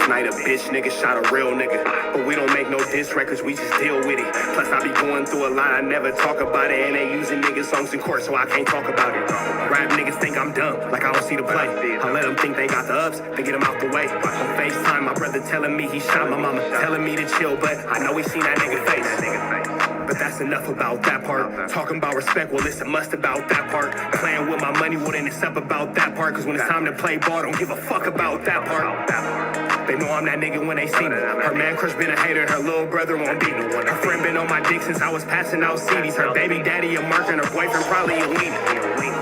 night a bitch nigga shot a real nigga. But we don't make no diss records, we just deal with it. Plus I be going through a lot, I never talk about it. And they using niggas songs in court, so I can't talk about it. Rap niggas think I'm dumb, like I don't see the play. I let them think they got the ups, then get them out the way. On FaceTime, my brother telling me he shot my mama, telling me to chill, but I know he seen that nigga face. But that's enough about that part. Talking about respect, well it's a must about that part. Playing with my money, well then it's up about that part. Cause when it's time to play ball, don't give a fuck about that part. They know I'm that nigga when they see me. Her man crush been a hater, her little brother won't beat me. Her friend been on my dick since I was passing out CDs. Her baby daddy a mark and her boyfriend probably a weenie.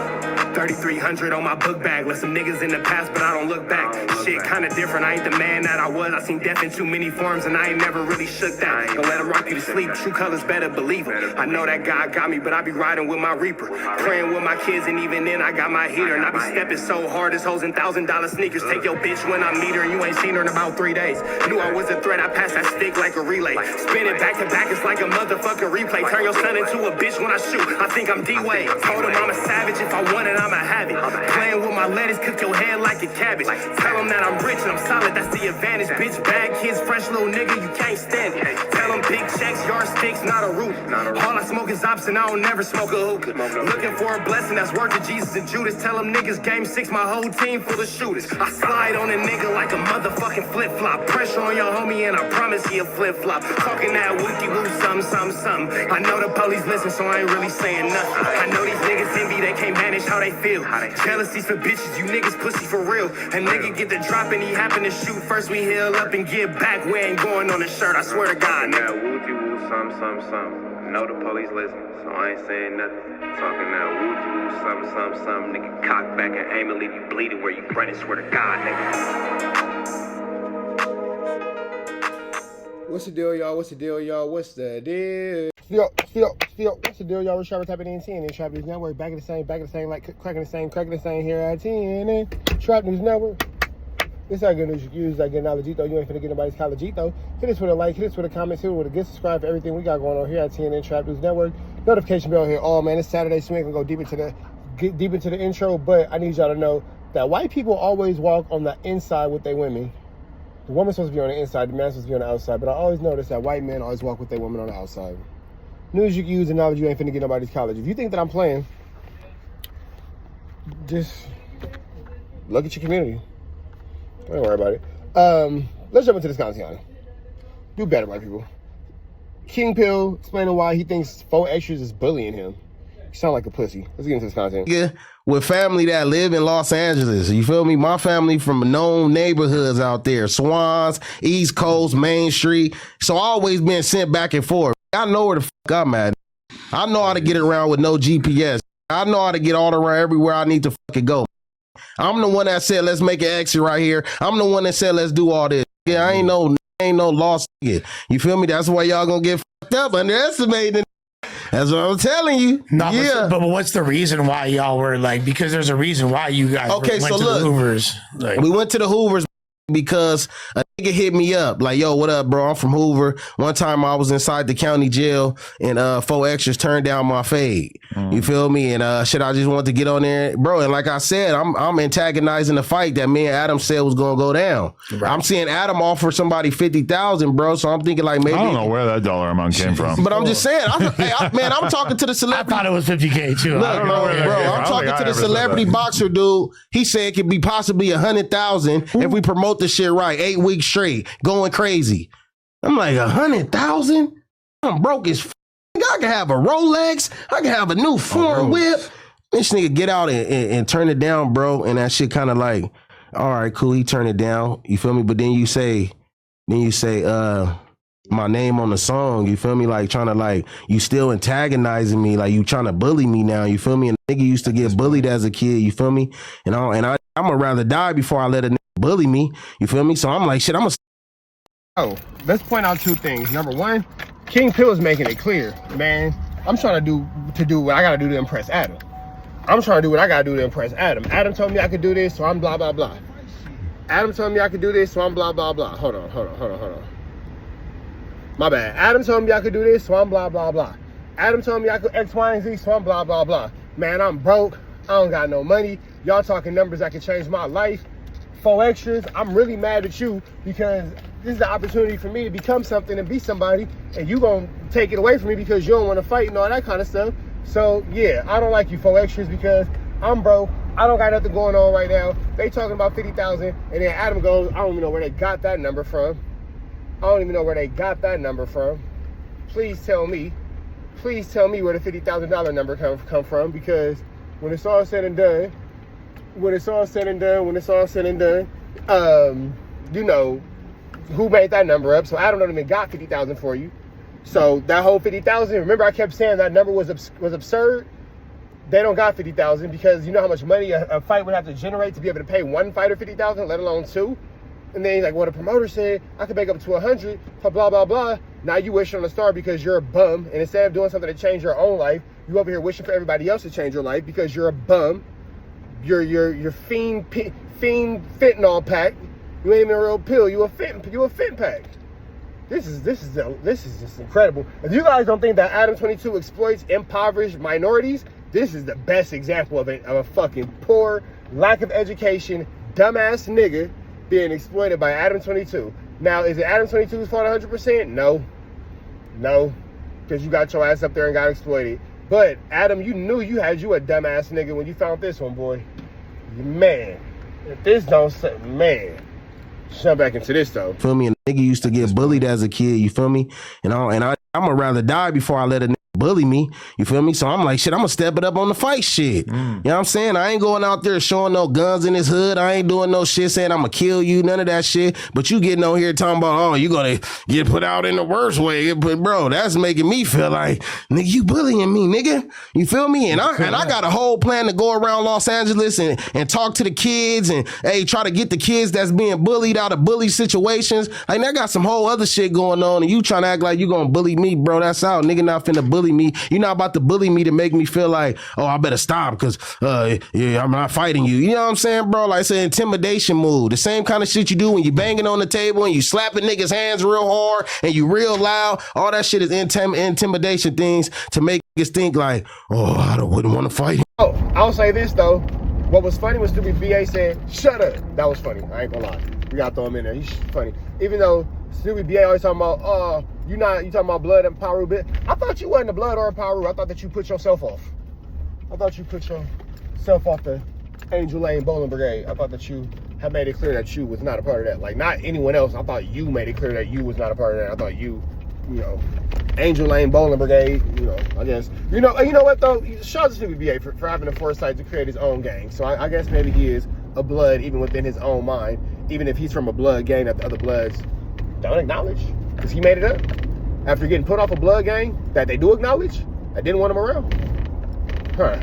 3,300 on my book bag. Let some niggas in the past, but I don't look back. Shit kinda different, I ain't the man that I was. I seen death in too many forms and I ain't never really shook that. Don't let him rock you to sleep, true colors better believe him. I know that God got me, but I be riding with my reaper. Praying with my kids and even then I got my heater. And I be stepping so hard, this hoes in $1,000 sneakers. Take your bitch when I meet her and you ain't seen her in about 3 days. Knew I was a threat, I passed that stick like a relay. Spin it back to back, it's like a motherfucking replay. Turn your son into a bitch when I shoot, I think I'm D-Wade. Told him I'm a savage, if I want it, I'ma have it. Playing with my lettuce, cook your head like a cabbage. Tell them that I'm rich and I'm solid, that's the advantage. Bitch, bad kids, fresh little nigga, you can't stand it. Tell them big checks, yardsticks, not a root. All I smoke is ops and I don't never smoke a hookah. Looking for a blessing that's worth it, Jesus and Judas. Tell them niggas game 6, my whole team full of shooters. I slide on a nigga like a motherfucking flip-flop. Pressure on your homie and I promise he a flip-flop. Talking that wookie-woo, something. I know the police listen, so I ain't really saying nothing. I know these niggas envy, they can't manage how they feel. Jealousy's for bitches, you niggas pussy for real. A nigga get the drop and he happen to shoot. First we heal up and get back, we ain't going on the shirt, I swear to God, nigga. Wookie-woo, something. I know the police listen, so I ain't saying nothing. Talking that wookie-woo, something. Nigga cock back and aim and leave you bleeding where you running, swear to God, nigga. What's the deal, y'all? What's the deal? What's the deal? What's the deal, y'all? We're Trappers Tapping in 10 and Trap News Network. Back at the same, like cracking the same here at 10 and Trap News Network. This is how good news you use, that good knowledge, though. You ain't finna get nobody's college, though. Hit us with a like, hit us with a comment, hit us with a good subscribe for everything we got going on here at 10 and Trap News Network. Notification bell here. Oh man, it's Saturday, so we ain't gonna go deep into the intro, but I need y'all to know that white people always walk on the inside with their women. The woman's supposed to be on the inside, the man's supposed to be on the outside, but I always notice that white men always walk with their woman on the outside. News you can use and knowledge you ain't finna get nobody's college. If you think that I'm playing, just look at your community. Don't worry about it. Let's jump into this content. Do better, white people. Kingpill explaining why he thinks 4XTRAZ is bullying him. You sound like a pussy. Let's get into this content. Yeah, with family that live in Los Angeles, you feel me? My family from known neighborhoods out there, Swans, East Coast, Main Street. So I always been sent back and forth. I know where the fuck I'm at. I know how to get around with no GPS. I know how to get all around everywhere I need to fucking go. I'm the one that said, let's make an exit right here. I'm the one that said, let's do all this. Yeah, I ain't no lost shit. You feel me? That's why y'all gonna get fucked up, underestimating. That's what I'm telling you. No, yeah. But what's the reason why y'all were like, because there's a reason why you guys went to the Hoovers. Like, we went to the Hoovers because a nigga hit me up like, yo, what up, bro? I'm from Hoover. One time I was inside the county jail and 4XTRAZ turned down my fade. You feel me? And shit, I just wanted to get on there, bro. And like I said, I'm antagonizing the fight that me and Adam said was gonna go down. Right. I'm seeing Adam offer somebody 50,000, bro. So I'm thinking like maybe I don't know where that dollar amount came from. But I'm just saying, man, I'm talking to the celebrity. I thought it was 50K too. Look, I'm talking to the celebrity boxer dude. He said it could be possibly 100,000 if we promote the shit right, 8 weeks straight, going crazy. I'm like, 100,000? I'm broke as f. I can have a Rolex. I can have a new foreign whip. This nigga get out and turn it down, bro. And that shit kind of like, all right, cool. He turned it down. You feel me? But then you say, my name on the song. You feel me? Like trying to like, you still antagonizing me. Like you trying to bully me now. You feel me? And a nigga used to get bullied as a kid. You feel me? And I'm gonna rather die before I let a nigga bully me. You feel me? So I'm like, shit, I'm gonna. Oh, let's point out two things. Number one, Kingpill is making it clear, man. I'm trying to do what I gotta do to impress Adam. I'm trying to do what I gotta do to impress Adam. Adam told me I could do this, so I'm blah blah blah. Adam told me I could do this, so I'm blah blah blah. Hold on. My bad. Adam told me I could do this, so I'm blah blah blah. Adam told me I could X, Y, and Z, so I'm blah blah blah. Man, I'm broke. I don't got no money. Y'all talking numbers that can change my life. 4XTRAZ, I'm really mad at you because this is the opportunity for me to become something and be somebody, and you gonna take it away from me because you don't want to fight and all that kind of stuff. So yeah, I don't like you 4XTRAZ because I'm broke. I don't got nothing going on right now. They talking about 50,000, and then Adam goes, I don't even know where they got that number from. I don't even know where they got that number from. Please tell me where the $50,000 number come from, because when it's all said and done, you know who made that number up. So Adam don't even got 50,000 for you. So that whole 50,000, remember I kept saying that number was absurd. They don't got 50,000 because you know how much money a fight would have to generate to be able to pay one fighter 50,000, let alone two. And then he's like, well, the promoter said I could make up to 100, blah, blah, blah. Now you wish on a star because you're a bum. And instead of doing something to change your own life, you over here wishing for everybody else to change your life because you're a bum. You're fiend fentanyl pack. You ain't even a real pill. You a fent pack. This is just incredible. If you guys don't think that ADAM22 exploits impoverished minorities, this is the best example of a fucking poor, lack of education, dumbass nigga being exploited by ADAM22. Now, is it ADAM22's fault 100%? No, because you got your ass up there and got exploited. But Adam, you knew you had you a dumbass nigga when you found this one, boy. Man, if this don't say, man. Jump back into this though. Feel me? And nigga used to get bullied as a kid. You feel me? And I'm gonna rather die before I let a nigga bully me. You feel me? So I'm like, shit, I'm gonna step it up on the fight shit. You know what I'm saying? I ain't going out there showing no guns in his hood. I ain't doing no shit saying I'm gonna kill you. None of that shit. But you getting on here talking about, oh, you gonna get put out in the worst way. But bro, that's making me feel like, nigga, you bullying me, nigga. You feel me? And I got a whole plan to go around Los Angeles and talk to the kids and hey, try to get the kids that's being bullied out of bully situations. Like, I got some whole other shit going on, and you trying to act like you gonna bully me, bro. That's out. Nigga not finna bully me. You're not about to bully me to make me feel like, oh, I better stop because yeah, I'm not fighting you. You know what I'm saying, bro? Like, it's an intimidation move. The same kind of shit you do when you banging on the table and you slapping niggas' hands real hard and you real loud. All that shit is intimidation things to make niggas think like, oh, I wouldn't want to fight. Oh, I'll say this though. What was funny was Stupid BA said, shut up. That was funny. I ain't gonna lie. We gotta throw him in there. He's funny. Even though Stupid BA always talking about, you talking about blood and PIRU bit. I thought you wasn't a blood or a PIRU. I thought that you put yourself off. I thought you put yourself off the Angel Lane Bowling Brigade. I thought that you had made it clear that you was not a part of that. Like, not anyone else. I thought you made it clear that you was not a part of that. I thought you Angel Lane Bowling Brigade, I guess. You know what though? Shout out to Stupid BA for having the foresight to create his own gang. So I guess maybe he is a blood even within his own mind, even if he's from a blood gang that the other bloods don't acknowledge, because he made it up after getting put off a blood gang that they do acknowledge. I didn't want him around. Huh.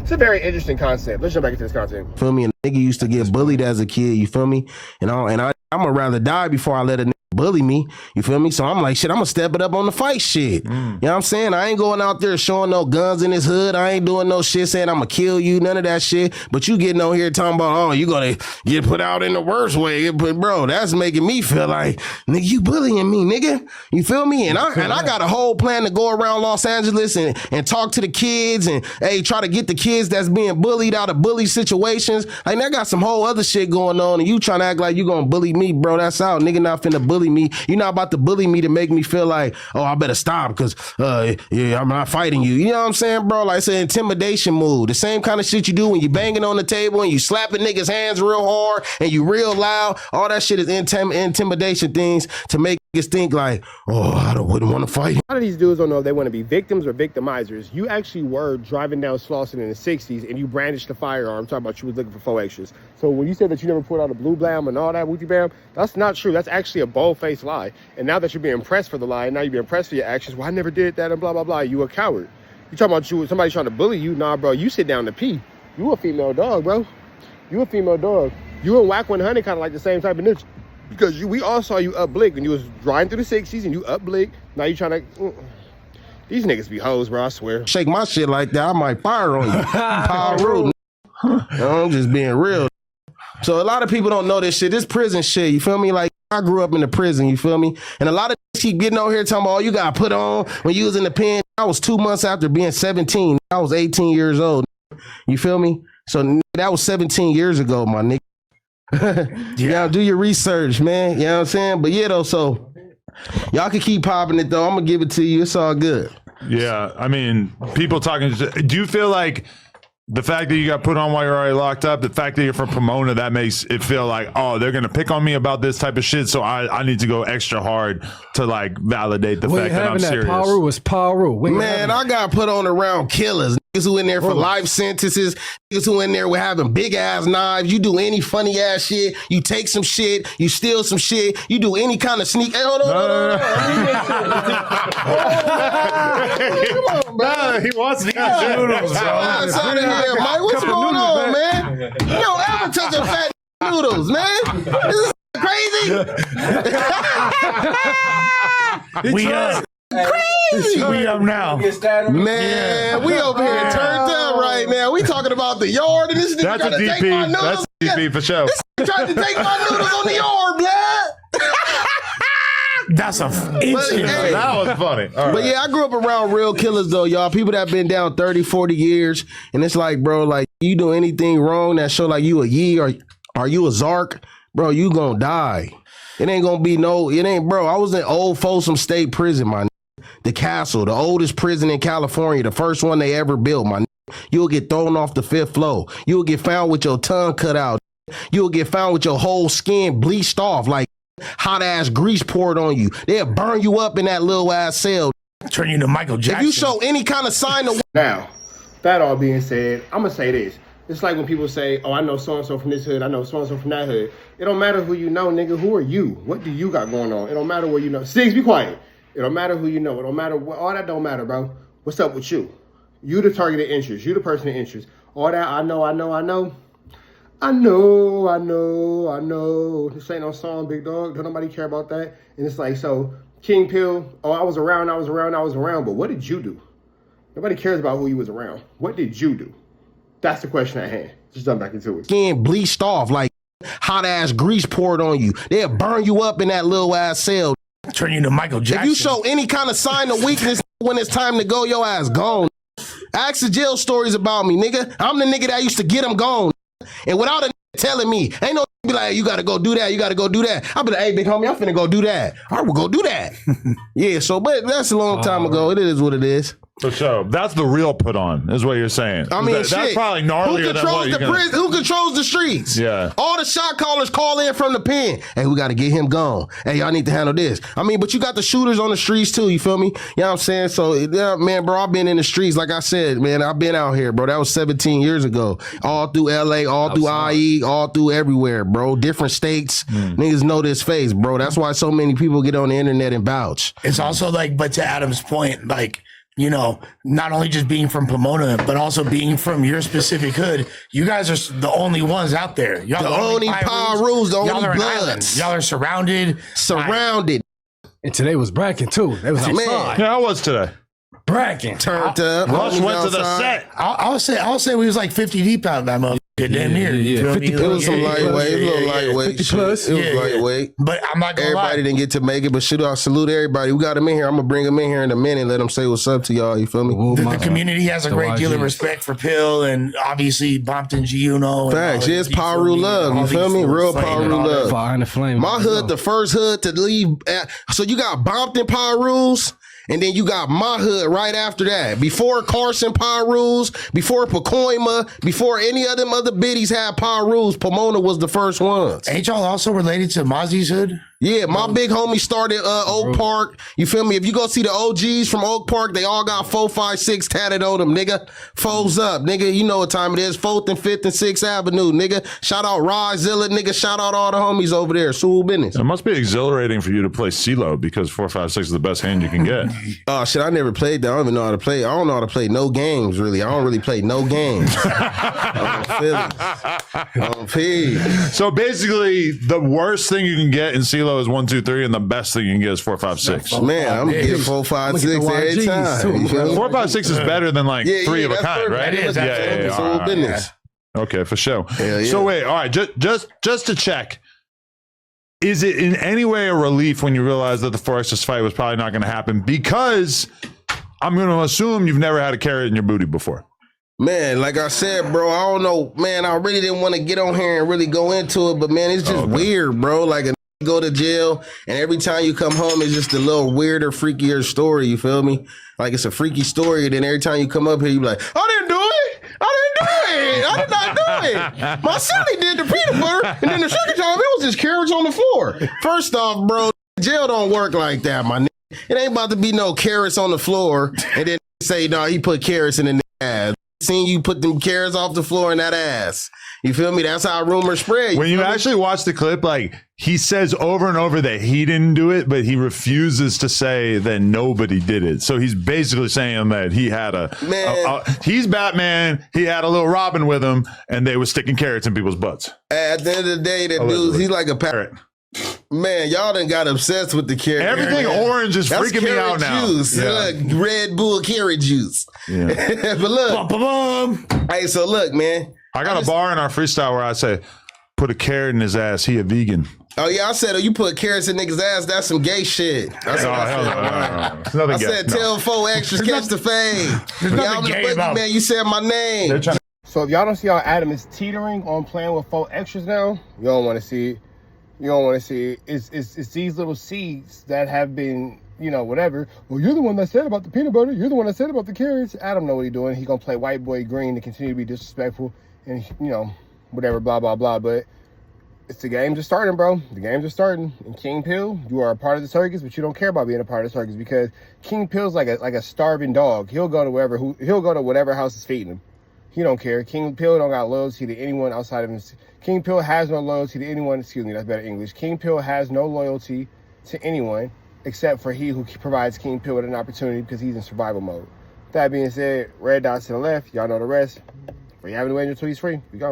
It's a very interesting concept. Let's jump back into this content. Feel me? And nigga used to get bullied as a kid. You feel me? And I'm gonna rather die before I let a nigga bully me. You feel me? So I'm like, shit, I'm gonna step it up on the fight shit. You know what I'm saying? I ain't going out there showing no guns in his hood. I ain't doing no shit saying I'm gonna kill you. None of that shit. But you getting on here talking about, oh, you gonna get put out in the worst way. But bro, that's making me feel like, nigga, you bullying me, nigga. You feel me? And I got a whole plan to go around Los Angeles and talk to the kids and hey, try to get the kids that's being bullied out of bully situations. Like, I got some whole other shit going on, and you trying to act like you gonna bully me, bro. That's out. Nigga not finna bully me. You're not about to bully me to make me feel like, oh, I better stop because yeah, I'm not fighting you. You know what I'm saying, bro? Like, it's an intimidation move. The same kind of shit you do when you banging on the table and you slapping niggas' hands real hard and you real loud. All that shit is intimidation things to make niggas think like, oh, I wouldn't want to fight. A lot of these dudes don't know if they want to be victims or victimizers. You actually were driving down Slauson in the 60s and you brandished the firearm talking about you was looking for 4XTRAZ. So when you said that you never pulled out a blue blam and all that wooty bam, that's not true. That's actually a bold-faced lie. And now that you're being pressed for the lie, now you're being pressed for your actions, well, I never did that and blah, blah, blah. You a coward. You talking about somebody trying to bully you? Nah, bro, you sit down to pee. You a female dog, bro. You a female dog. You and Whack 100 kind of like the same type of niche. Because we all saw you up blick when you was riding through the 60s and you up blick. Now you trying to... These niggas be hoes, bro, I swear. Shake my shit like that, I might fire on you. PIRU. I'm just being real. So a lot of people don't know this shit. This prison shit, you feel me? Like, I grew up in the prison, you feel me? And a lot of keep getting on here talking about, oh, you got put on when you was in the pen. I was 2 months after being 17. I was 18 years old. You feel me? So that was 17 years ago, my nigga. Y'all do your research, man. You know what I'm saying? But yeah, though, so y'all can keep popping it, though. I'm going to give it to you. It's all good. Yeah, I mean, people talking. Do you feel like the fact that you got put on while you're already locked up, the fact that you're from Pomona, that makes it feel like, oh, they're going to pick on me about this type of shit, so I need to go extra hard to, like, validate the fact that I'm serious. PIRU was PIRU. Man, I got put on around killers. Niggas who in there for life sentences. Niggas who in there with having big-ass knives. You do any funny-ass shit. You take some shit. You steal some shit. You do any kind of sneak. Hey, hold on. No, he wants to eat noodles, bro. Outside of here, Mike. What's going on, man? You don't ever touch a fat noodles, man. This is crazy. Crazy. We up now. Man, we over here turned up right now. We talking about the yard and this nigga trying to take my noodles. That's a DP for sure. This nigga tried to take my noodles on the yard, man. That's a instant. Hey, that was funny. But yeah, I grew up around real killers though, y'all. People that been down 30, 40 years. And it's like, bro, like you do anything wrong that show like you a Yee or are you a Zark, bro, you gonna die. It ain't gonna be bro. I was in old Folsom State Prison, my the Castle, the oldest prison in California, the first one they ever built, my You'll get thrown off the 5th floor. You'll get found with your tongue cut out. You'll get found with your whole skin bleached off, like hot ass grease poured on you. They'll burn you up in that little ass cell. Turn you to Michael Jackson. If you show any kind of sign of... Now, that all being said, I'm gonna say this. It's like when people say, oh, I know so-and-so from this hood, I know so-and-so from that hood. It don't matter who you know, nigga. Who are you? What do you got going on? It don't matter where you know. Six, be quiet. It don't matter who you know. It don't matter what. All that don't matter, bro. What's up with you? You the targeted interest. You the person of interest. All that I know. This ain't no song, big dog. Don't nobody care about that. And it's like, so, Kingpill, oh, I was around. But what did you do? Nobody cares about who you was around. What did you do? That's the question at hand. Just jump back into it. Skin bleached off, like hot ass grease poured on you. They'll burn you up in that little ass cell. Turn you to Michael Jackson. If you show any kind of sign of weakness when it's time to go, your ass gone. Ask the jail stories about me, nigga. I'm the nigga that used to get them gone. And without a telling me, ain't no be like, you gotta go do that, you gotta go do that. I'll be like, hey, big homie, I'm finna go do that. All right, we'll go do that. Yeah, so, but that's a long time ago. It is what it is. For sure. That's the real put on, is what you're saying. I mean, that's probably gnarlier than what you're gonna... Who controls the streets? Yeah. All the shot callers call in from the pen. Hey, we got to get him gone. Hey, y'all need to handle this. I mean, but you got the shooters on the streets too, you feel me? You know what I'm saying? So, yeah, man, bro, I've been in the streets. Like I said, man, I've been out here, bro. That was 17 years ago. All through LA, all through IE, all through everywhere, bro. Different states. Niggas know this face, bro. That's why so many people get on the internet and vouch. It's also like, but to Adam's point, like, you know, not only just being from Pomona, but also being from your specific hood, you guys are the only ones out there. Y'all the only PIRUs, the only bloods. Y'all are surrounded. And today was Bracken too. They was outside. Yeah, I was today. Bracken turned up. Rush went to the set. I'll say we was like 50 deep out that motherfucker. Damn near. Yeah. 50 it was some lightweight, a little lightweight. 50 plus. It was lightweight. But I'm not gonna everybody lie. didn't get to make it, but shoot, I salute everybody. We got them in here. I'm gonna bring them in here in a minute. Let them say what's up to y'all. You feel me? The community has a great deal of respect for Pill and obviously Bompton G, you know. Facts. Yes, PIRU love. You feel me? Real PIRU love. Fire in the flame. My hood, the first hood to leave. So you got Bompton PIRUs. And then you got my hood right after that. Before Carson PIRUs, before Pacoima, before any of them other biddies had PIRUs, Pomona was the first ones. Ain't y'all also related to Mozzie's hood? Yeah, my big homie started Oak Park. You feel me? If you go see the OGs from Oak Park, they all got 4, 5, 6 tatted on them, nigga. Foes up, nigga. You know what time it is. 4th and 5th and 6th Avenue, nigga. Shout out Rizilla, nigga. Shout out all the homies over there. Sewell business. It must be exhilarating for you to play CeeLo because 4, 5, 6 is the best hand you can get. Oh, shit, I never played that. I don't even know how to play. I don't know how to play no games, really. I don't really play no games. I'm feelings. So basically, the worst thing you can get in CeeLo is 1, 2, 3, and the best thing you can get is 4, 5, 6. Man, I'm gonna get 4, 5, 6 every time. 4, 5, 6 is better than like 3 of a kind, right? It is. Yeah. Business. Okay, for sure. Yeah. So wait, all right, just to check, is it in any way a relief when you realize that the 4XTRAZ fight was probably not going to happen? Because I'm going to assume you've never had a carrot in your booty before. Man, like I said, bro, I don't know, man, I really didn't want to get on here and really go into it, but man, it's just weird, bro. Like a go to jail and every time you come home, it's just a little weirder, freakier story, you feel me? Like it's a freaky story, and then every time you come up here, you be like, I didn't do it! I did not do it! My sonny did the peanut butter, and then the second time, it was just carrots on the floor. First off, bro, jail don't work like that, my nigga. It ain't about to be no carrots on the floor, and then say, no, he put carrots in the ass. Seen you put them carrots off the floor in that ass. You feel me? That's how rumors spread. When you actually watch the clip, like he says over and over that he didn't do it, but he refuses to say that nobody did it. So he's basically saying that he had he's Batman. He had a little Robin with him, and they were sticking carrots in people's butts. At the end of the day, that dude, he's like a parrot. Man, y'all done got obsessed with the carrot. Everything orange is freaking me out now. Juice. Yeah. Look, Red Bull carrot juice. Yeah. But look, hey, so look, man. I got a bar in our freestyle where I say, put a carrot in his ass. He a vegan. Oh, yeah, I said, you put carrots in niggas' ass, that's some gay shit. That's what I said. No. I said, tell 4XTRAZ catch the fade. nothing gay about man, you said my name. So if y'all don't see how Adam is teetering on playing with 4XTRAZ now, you don't want to see it. You don't want to see it. It's these little seeds that have been, you know, whatever. Well, you're the one that said about the peanut butter. You're the one that said about the carrots. Adam know what he's doing. He gonna play white boy green to continue to be disrespectful and, you know, whatever, blah, blah, blah. But it's the game just starting, bro. The game's just starting. And Kingpill, you are a part of the circus, but you don't care about being a part of the circus because Kingpill's like a starving dog. He'll go to whatever house is feeding him. He don't care. Kingpill don't got loyalty to anyone outside of him. Kingpill has no loyalty to anyone. Excuse me, that's better English. Kingpill has no loyalty to anyone except for he who provides Kingpill with an opportunity because he's in survival mode. That being said, red dots to the left. Y'all know the rest. Free having to wait until he's free. We go.